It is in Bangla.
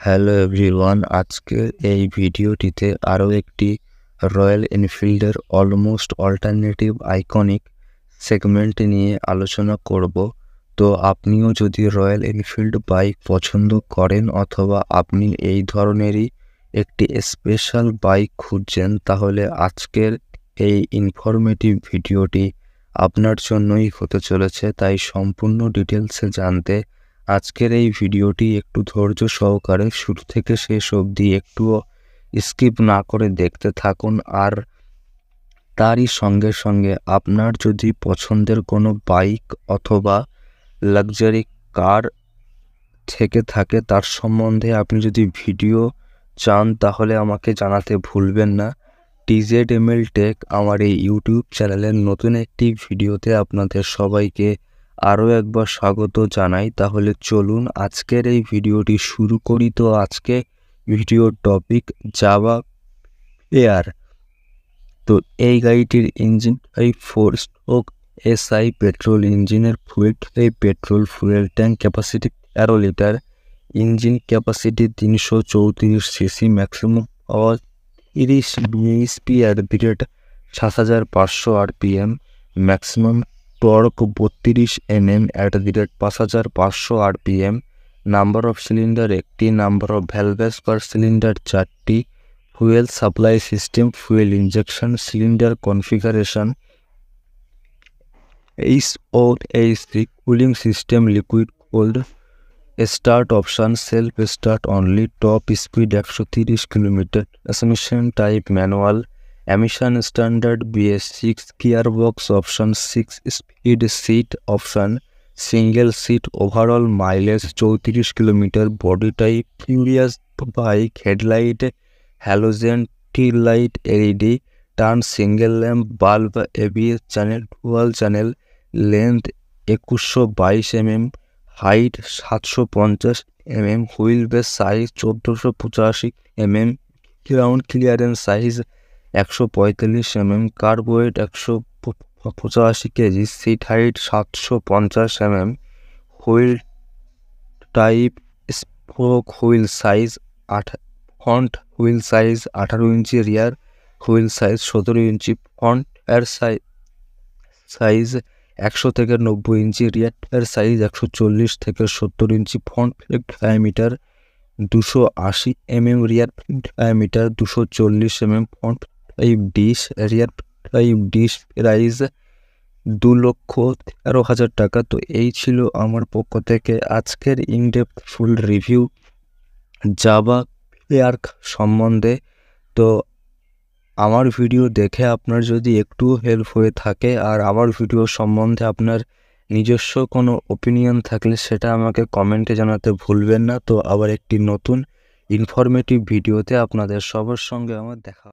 হ্যালো এভরিওয়ান, আজকের এই ভিডিওটিতে আরও একটি রয়্যাল এনফিল্ডের অলমোস্ট অল্টারনেটিভ আইকনিক সেগমেন্ট নিয়ে আলোচনা করব। তো আপনিও যদি রয়্যাল এনফিল্ড বাইক পছন্দ করেন অথবা আপনি এই ধরনেরই একটি স্পেশাল বাইক খুঁজছেন, তাহলে আজকের এই ইনফরমেটিভ ভিডিওটি আপনার জন্যই হতে চলেছে। তাই সম্পূর্ণ ডিটেলসে জানতে আজকের এই ভিডিওটি একটু ধৈর্য সহকারে শুরু থেকে শেষ অবধি একটুও স্কিপ না করে দেখতে থাকুন। আর তারই সঙ্গে সঙ্গে আপনার যদি পছন্দের কোনো বাইক অথবা লাক্সারি কার থেকে থাকে, তার সম্বন্ধে আপনি যদি ভিডিও চান তাহলে আমাকে জানাতে ভুলবেন না। TZML টেক আমার এই ইউটিউব চ্যানেলের নতুন একটি ভিডিওতে আপনাদের সবাইকে আরও একবার স্বাগত জানাই। তাহলে চলুন আজকের এই ভিডিওটি শুরু করি। তো আজকে ভিডিওর টপিক জাভা এয়ার। তো এই গাড়িটির ইঞ্জিন এই 4 স্ট্রোক SI পেট্রোল ইঞ্জিনের এই petrol fuel tank capacity 13 litre, engine capacity 334 CC, maximum power 30 bhp at the rate 7500 RPM, maximum torque 32 Nm at the rate 5500 RPM, number of cylinder একটি, নাম্বার অফ ভ্যালভেস পার সিলিন্ডার 4টি, fuel supply system fuel injection, cylinder configuration HOAC, cooling system liquid cold, start option self start only, top speed 130 kilometre, transmission type manual, emission standard BS6, gearbox option 6 speed, seat option single seat, overall mileage 34 kilometre, body type furious bike, headlight halogen tail light LED, turn single lamp, bulb ABS channel dual channel, length 2122 mm, height 750 mm, wheel base size 1485 mm, ground clearance size 145 mm, kerb weight 185 kg, seat height 750 mm, wheel type spoke wheel size front wheel size 18 inch, rear wheel size 17 inch, front এর সাইজ 100 থেকে 90 ইঞ্চি, রিয়ার সাইজ 140 থেকে 70 ইঞ্চি, front diameter 280 mm, rear diameter 240 mm, front type disc, rear type disc, price 2,13,000 টাকা। তো এই ছিল আমার পক্ষ থেকে আজকের in depth full review Jawa air সম্বন্ধে। তো আমার ভিডিও দেখে আপনার যদি একটু হেল্প হয়ে থাকে আর আমার ভিডিও সম্বন্ধে আপনার নিজস্ব কোনো ওপিনিয়ন থাকলে সেটা আমাকে কমেন্টে জানাতে ভুলবেন না। তো আবার একটি নতুন ইনফরমেটিভ ভিডিওতে আপনাদের সবার সঙ্গে আমার দেখা